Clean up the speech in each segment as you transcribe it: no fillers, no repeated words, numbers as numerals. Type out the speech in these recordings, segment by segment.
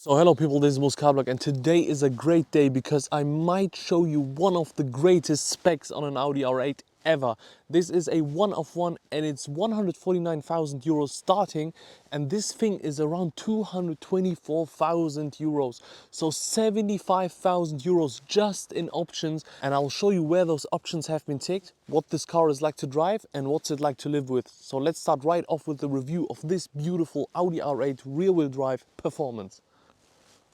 So hello people, this is Moscarblog and today is a great day because I might show you one of the greatest specs on an Audi R8 ever. This is a one of one and it's 149,000 euros starting, and this thing is around 224,000 euros. So 75,000 euros just in options, and I'll show you where those options have been ticked, what this car is like to drive and what's it like to live with. So let's start right off with the review of this beautiful Audi R8 rear-wheel drive performance.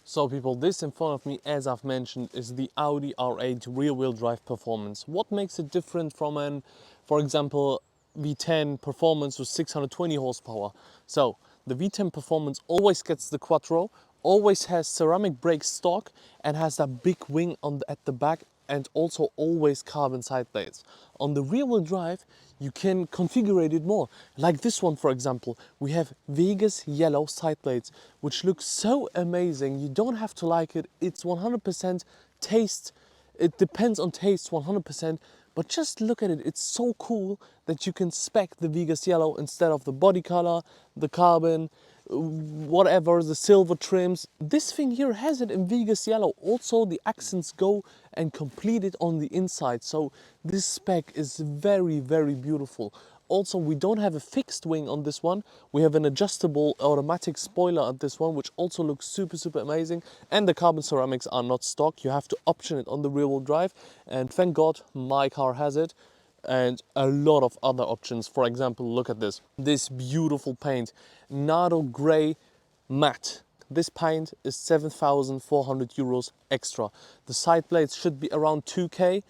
So people, this in front of me, as I've mentioned, is the Audi R8 rear-wheel drive performance. What makes it different from an, for example, V10 performance with 620 horsepower? So the V10 performance always gets the quattro, always has ceramic brake stock and has that big wing at the back, and also always carbon side plates. On the rear-wheel drive, you can configure it more. Like this one, for example, we have Vegas yellow side plates, which look so amazing. You don't have to like it. It's 100% taste. It depends on taste 100%, but just look at it. It's so cool that you can spec the Vegas yellow instead of the body color, the carbon, whatever, the silver trims. This thing here has it in Vegas yellow. Also the accents go and complete it on the inside. So this spec is very, very beautiful. Also, we don't have a fixed wing on this one. We have an adjustable automatic spoiler at this one, which also looks super, super amazing. And the carbon ceramics are not stock. You have to option it on the rear-wheel drive. And thank God my car has it. And a lot of other options. For example, look at this beautiful paint, Nardo Grey Matte. This paint is 7,400 euros extra. The side plates should be around 2k,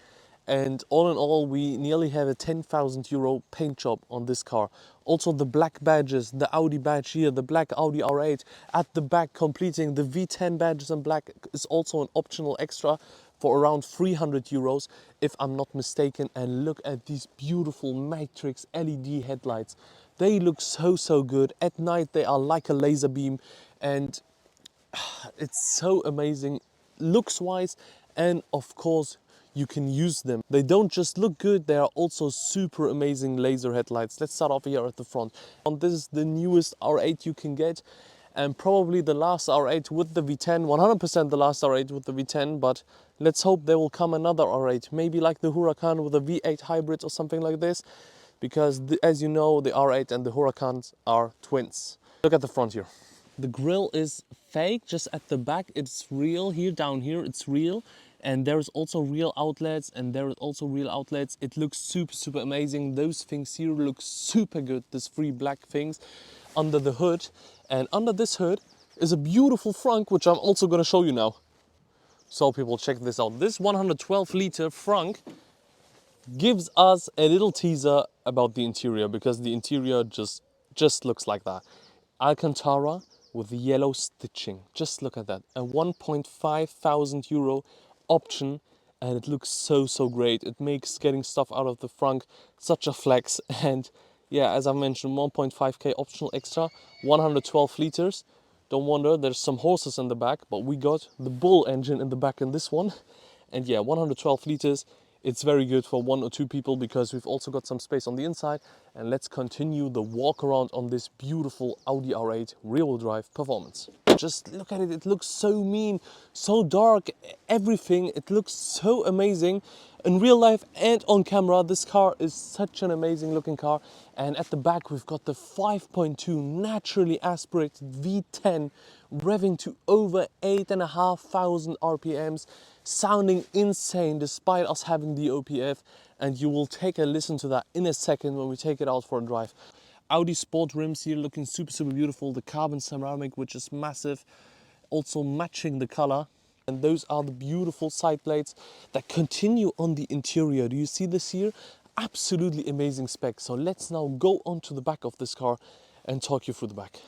and all in all we nearly have a 10,000 euro paint job on this car. Also the black badges, the Audi badge here, the black Audi R8 at the back completing the V10 badges in black is also an optional extra for around 300 euros if I'm not mistaken. And look at these beautiful matrix LED headlights. They look so good. At night they are like a laser beam, and it's so amazing looks wise, and of course you can use them. They don't just look good, they are also super amazing laser headlights. Let's start off here at the front. This is the newest R8 you can get, and probably the last R8 with the V10, 100% the last R8 with the V10, but let's hope there will come another R8, maybe like the Huracan with a V8 hybrid or something like this, because as you know, the R8 and the Huracans are twins. Look at the front here. The grille is fake, just at the back it's real. Here, down here, it's real. And there's also real outlets, and there is also real outlets. It looks super amazing. Those things here look super good, these three black things under the hood. And under this hood is a beautiful frunk, which I'm also gonna show you now. So people, check this out. This 112 liter frunk gives us a little teaser about the interior, because the interior just looks like that. Alcantara with yellow stitching. Just look at that. A 1.5 thousand euro option, and it looks so great. It makes getting stuff out of the frunk such a flex. And yeah, as I mentioned, 1.5k optional extra, 112 liters. Don't wonder, there's some horses in the back, but we got the bull engine in the back in this one. And yeah, 112 liters. It's very good for one or two people because we've also got some space on the inside. And let's continue the walk around on this beautiful Audi R8 rear-wheel drive performance. Just look at it, it looks so mean, so dark, everything. It looks so amazing. In real life and on camera, this car is such an amazing looking car. And at the back, we've got the 5.2 naturally aspirated V10 revving to over 8,500 RPMs, sounding insane despite us having the OPF. And you will take a listen to that in a second when we take it out for a drive. Audi Sport rims here looking super beautiful. The carbon ceramic, which is massive, also matching the color. And those are the beautiful side plates that continue on the interior. Do you see this here? Absolutely amazing specs. So let's now go on to the back of this car and talk you through the back.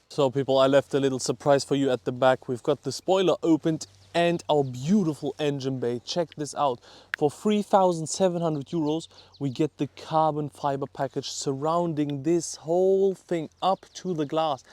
So people, I left a little surprise for you at the back. We've got the spoiler opened and our beautiful engine bay. Check this out. For 3,700 euros, we get the carbon fiber package surrounding this whole thing up to the glass.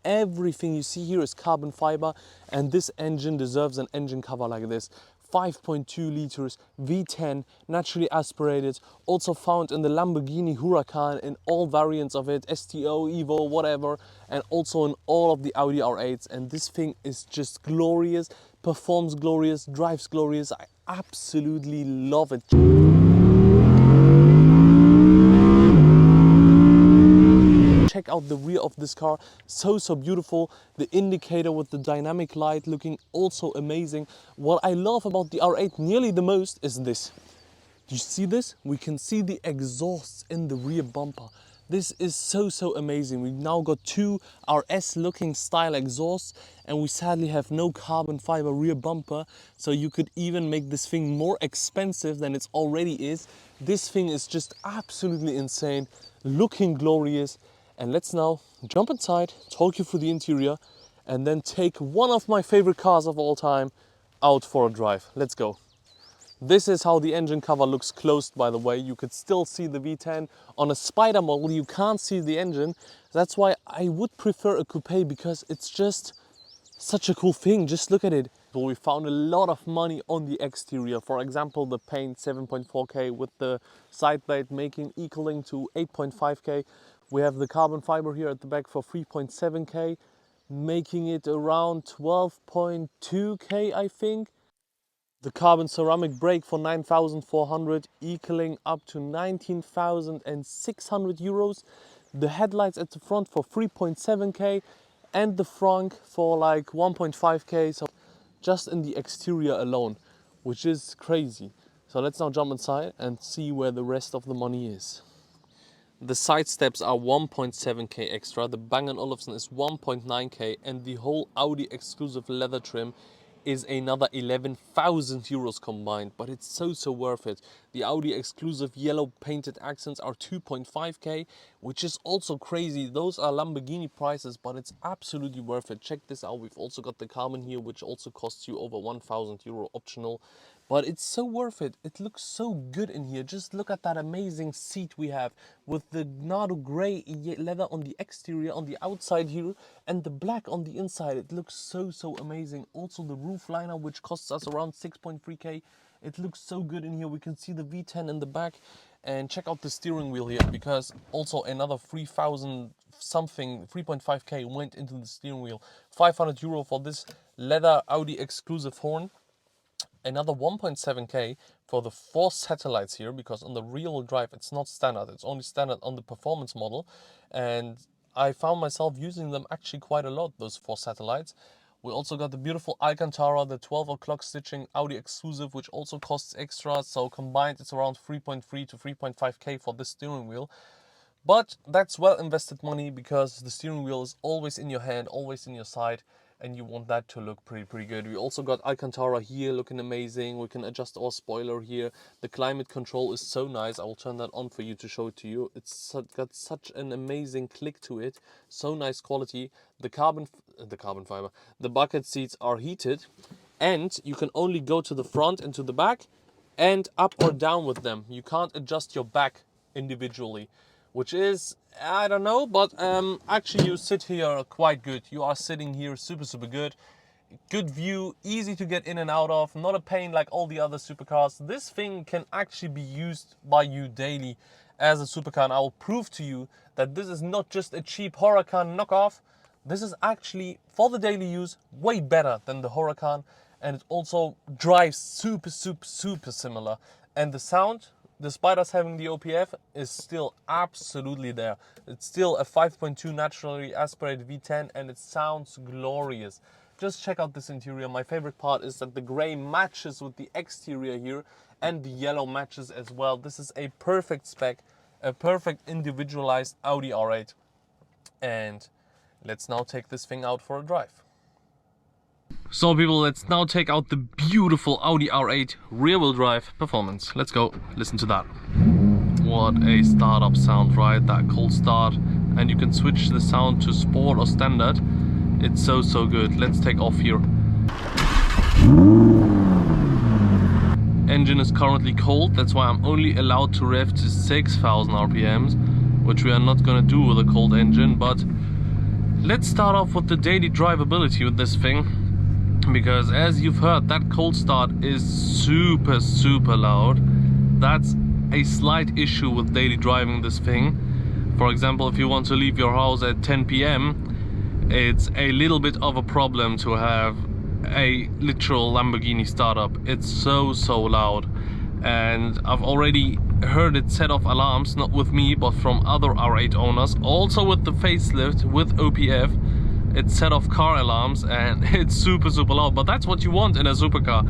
Everything you see here is carbon fiber, and this engine deserves an engine cover like this. 5.2 liters, V10, naturally aspirated, also found in the Lamborghini Huracan in all variants of it, STO, Evo, whatever, and also in all of the Audi R8s. And this thing is just glorious, performs glorious, drives glorious. I absolutely love it. Check out the rear of this car, so beautiful. The indicator with the dynamic light looking also amazing. What I love about the R8 nearly the most is this. Do you see this? We can see the exhausts in the rear bumper. This is so amazing. We've now got two RS looking style exhausts, and we sadly have no carbon fiber rear bumper, so you could even make this thing more expensive than it already is. This thing is just absolutely insane, looking glorious. And let's now jump inside, talk you through the interior, and then take one of my favorite cars of all time out for a drive. Let's go. This is how the engine cover looks closed, by the way. You could still see the V10. On a Spider model, you can't see the engine. That's why I would prefer a coupe, because it's just such a cool thing. Just look at it. So we found a lot of money on the exterior. For example, the paint 7.4K with the side plate equaling to 8.5K. We have the carbon fiber here at the back for 3.7K, making it around 12.2K, I think. The carbon ceramic brake for 9,400, equaling up to 19,600 euros. The headlights at the front for 3.7K and the front for like 1.5K. So just in the exterior alone, which is crazy. So let's now jump inside and see where the rest of the money is. The side steps are 1.7K extra, the Bang & Olufsen is 1.9K, and the whole Audi exclusive leather trim is another 11,000 euros combined, but it's so worth it. The Audi exclusive yellow painted accents are 2.5K, which is also crazy. Those are Lamborghini prices, but it's absolutely worth it. Check this out. We've also got the carbon here, which also costs you over 1,000 euro optional. But it's so worth it. It looks so good in here. Just look at that amazing seat we have with the Nardo grey leather on the exterior, on the outside here, and the black on the inside. It looks so amazing. Also the roof liner, which costs us around 6.3K. It looks so good in here. We can see the V10 in the back. And check out the steering wheel here, because also another 3,000 something, 3.5K went into the steering wheel. 500 euro for this leather Audi exclusive horn. Another 1.7K for the 4 satellites here, because on the rear-wheel drive it's not standard. It's only standard on the performance model, and I found myself using them actually quite a lot, those 4 satellites. We also got the beautiful Alcantara, the 12 o'clock stitching Audi exclusive, which also costs extra. So combined it's around 3.3 to 3.5K for this steering wheel. But that's well invested money, because the steering wheel is always in your hand, always in your side, and you want that to look pretty good. We also got Alcantara here looking amazing. We can adjust our spoiler here. The climate control is so nice. I will turn that on for you to show it to you. It's got such an amazing click to it. So nice quality. The carbon fiber. The bucket seats are heated, and you can only go to the front and to the back and up or down with them. You can't adjust your back individually, which is, I don't know, but actually you sit here quite good. You are sitting here super good. Good view, easy to get in and out of, not a pain like all the other supercars. This thing can actually be used by you daily as a supercar, and I will prove to you that this is not just a cheap Huracan knockoff. This is actually, for the daily use, way better than the Huracan, and it also drives super similar. And the sound, despite us having the OPF, is still absolutely there. It's still a 5.2 naturally aspirated V10, and it sounds glorious. Just check out this interior. My favorite part is that the gray matches with the exterior here, and the yellow matches as well. This is a perfect spec, a perfect individualized Audi R8. And let's now take this thing out for a drive. So people, let's now take out the beautiful Audi R8 rear-wheel drive performance. Let's go, listen to that. What a startup sound, right? That cold start. And you can switch the sound to sport or standard. It's so good. Let's take off here. Engine is currently cold, that's why I'm only allowed to rev to 6,000 RPMs, which we are not gonna do with a cold engine. But let's start off with the daily drivability with this thing. because as you've heard, that cold start is super loud. That's a slight issue with daily driving this thing. For example, if you want to leave your house at 10 p.m, it's a little bit of a problem to have a literal Lamborghini startup. It's so loud, and I've already heard it set off alarms, not with me but from other R8 owners. Also with the facelift with OPF, it set off car alarms, and it's super loud. But that's what you want in a supercar.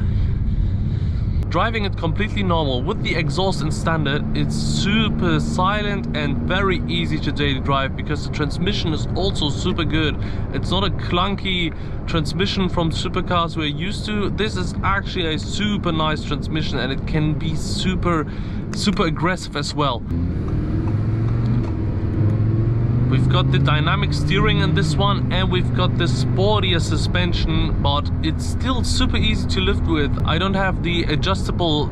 Driving it completely normal with the exhaust in standard, it's super silent and very easy to daily drive, because the transmission is also super good. It's not a clunky transmission from supercars we're used to. This is actually a super nice transmission, and it can be super aggressive as well. We've got the dynamic steering in this one, and we've got the sportier suspension, but it's still super easy to live with. I don't have the adjustable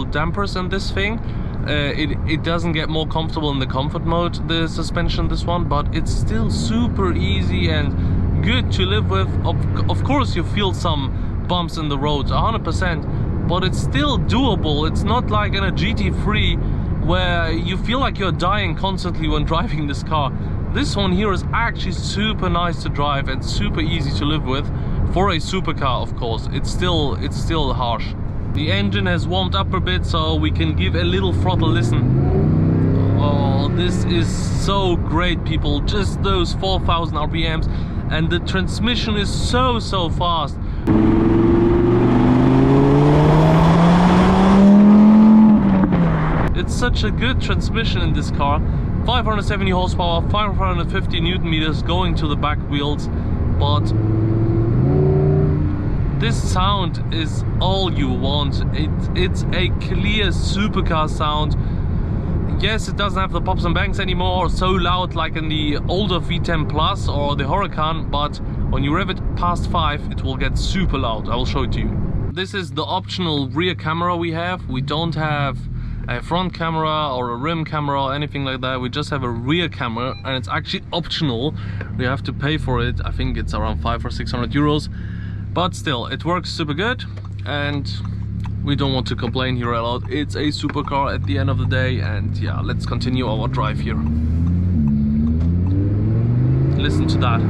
dampers in this thing. It doesn't get more comfortable in the comfort mode, the suspension, this one, but it's still super easy and good to live with. Of course you feel some bumps in the road, 100%, but it's still doable. It's not like in a GT3 where you feel like you're dying constantly when driving this car. This one here is actually super nice to drive and super easy to live with. For a supercar, of course, it's still harsh. The engine has warmed up a bit, so we can give a little throttle listen. Oh, this is so great, people. Just those 4,000 RPMs, and the transmission is so fast. It's such a good transmission in this car. 570 horsepower, 550 Newton meters going to the back wheels, but this sound is all you want. It's a clear supercar sound. Yes, it doesn't have the pops and bangs anymore, so loud like in the older V10 Plus or the Huracan, but when you rev it past 5, it will get super loud. I will show it to you. This is the optional rear camera we have. We don't have a front camera or a rim camera or anything like that. We just have a rear camera, and it's actually optional. We have to pay for it. I think it's around 500 or 600 euros, but still, it works super good, and we don't want to complain here a lot. It's a supercar at the end of the day. And yeah, let's continue our drive here. Listen to that.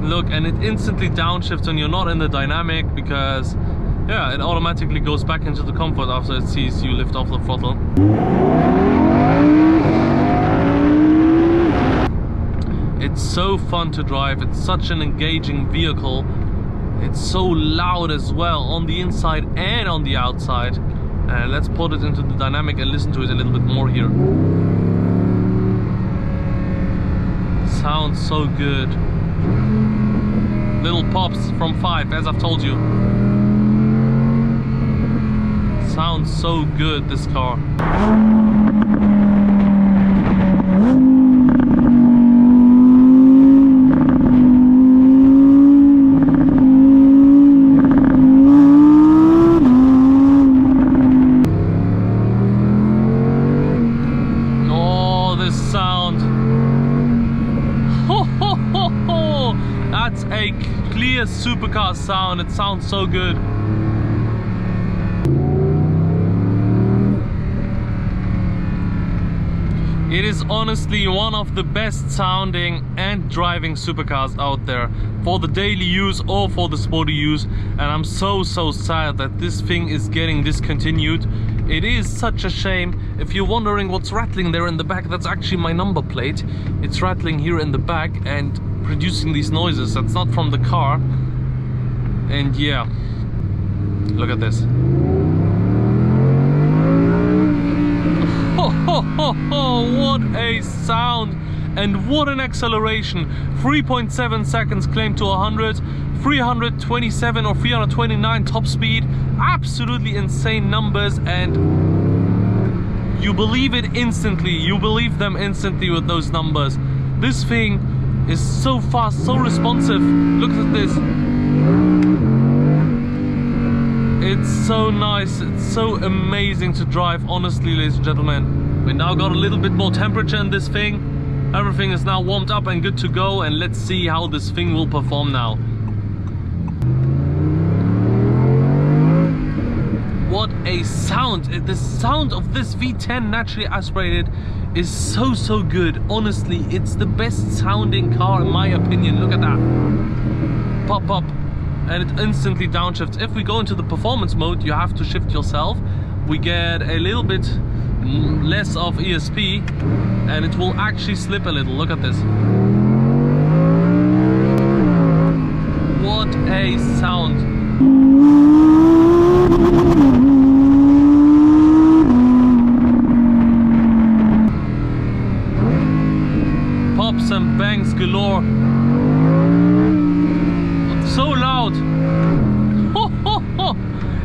Look, and it instantly downshifts when you're not in the dynamic, because yeah, it automatically goes back into the comfort after it sees you lift off the throttle. It's so fun to drive. It's such an engaging vehicle. It's so loud as well on the inside and on the outside. And let's put it into the dynamic and listen to it a little bit more here. Sounds so good. Little pops from 5, as I've told you. Sounds so good, this car. Oh, this sound. Ho, ho, ho, ho. That's a clear supercar sound. It sounds so good. It is honestly one of the best sounding and driving supercars out there for the daily use or for the sporty use, and I'm so sad that this thing is getting discontinued. It is such a shame. If you're wondering what's rattling there in the back, that's actually my number plate. It's rattling here in the back and producing these noises. That's not from the car. And yeah, look at this. What a sound, and what an acceleration. 3.7 seconds claimed to 100, 327 or 329 top speed. Absolutely insane numbers, and you believe it instantly. You believe them instantly with those numbers. This thing is so fast, so responsive. Look at this. It's so nice, it's so amazing to drive, honestly, ladies and gentlemen. We now got a little bit more temperature in this thing. Everything is now warmed up and good to go, and let's see how this thing will perform now. What a sound! The sound of this V10 naturally aspirated is so good. Honestly, it's the best sounding car in my opinion. Look at that. Pop up, and it instantly downshifts. If we go into the performance mode, you have to shift yourself. We get a little bit less of ESP, and it will actually slip a little. Look at this. What a sound! Pops and bangs galore. So loud.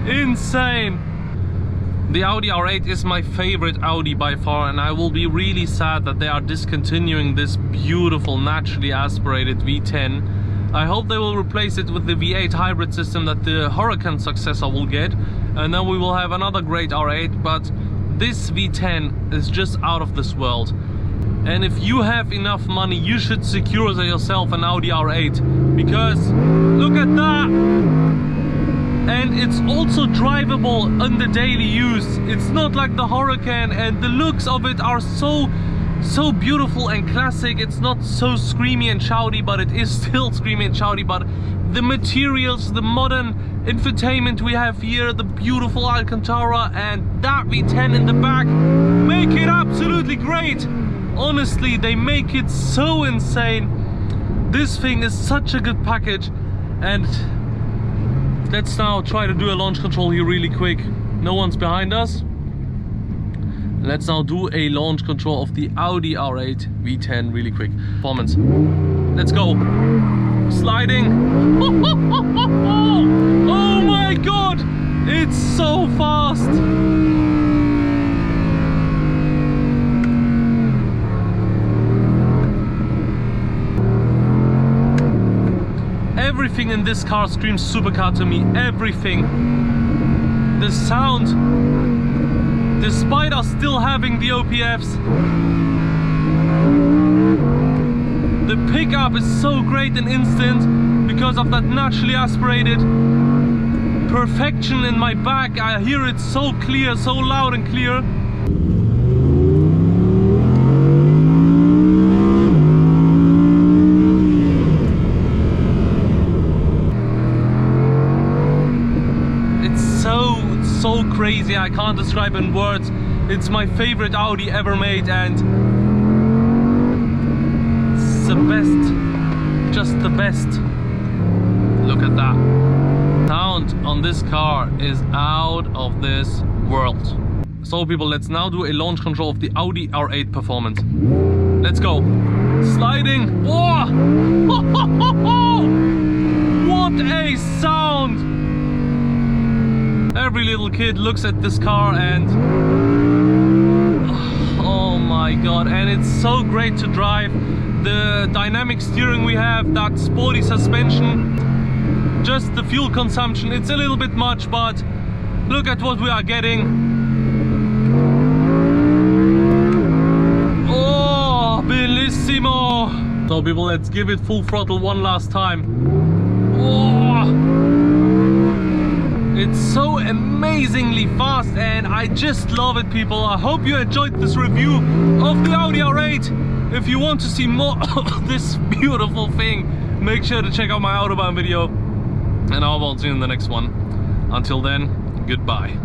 Insane. The Audi R8 is my favorite Audi by far, and I will be really sad that they are discontinuing this beautiful naturally aspirated V10. I hope they will replace it with the V8 hybrid system that the Huracan successor will get, and then we will have another great R8, but this V10 is just out of this world. And if you have enough money, you should secure yourself an Audi R8, because look at that! And it's also drivable under daily use. It's not like the Huracan, and the looks of it are so beautiful and classic. It's not so screamy and shouty, but it is still screamy and shouty. But the materials, the modern infotainment we have here, the beautiful Alcantara, and that V10 in the back make it absolutely great. Honestly, they make it so insane. This thing is such a good package. And let's now try to do a launch control here really quick. No one's behind us. Let's now do a launch control of the Audi R8 V10 really quick. Performance. Let's go. Sliding. Oh my god! It's so fast! Everything in this car screams supercar to me. Everything. The sound, despite us still having the OPFs, the pickup is so great and instant because of that naturally aspirated perfection in my back. I hear it so clear, so loud and clear. So crazy, I can't describe in words. It's my favorite Audi ever made, and it's the best, just the best. Look at that. Sound on this car is out of this world. So people, let's now do a launch control of the Audi R8 performance. Let's go. Sliding. Oh! What a sound! Every little kid looks at this car and oh my god, and it's so great to drive. The dynamic steering we have, that sporty suspension, just the fuel consumption, it's a little bit much, but look at what we are getting. Oh, bellissimo! So people, let's give it full throttle one last time. Oh! It's so amazingly fast, and I just love it, people. I hope you enjoyed this review of the Audi R8. If you want to see more of this beautiful thing, make sure to check out my Autobahn video, and I will see you in the next one. Until then, goodbye.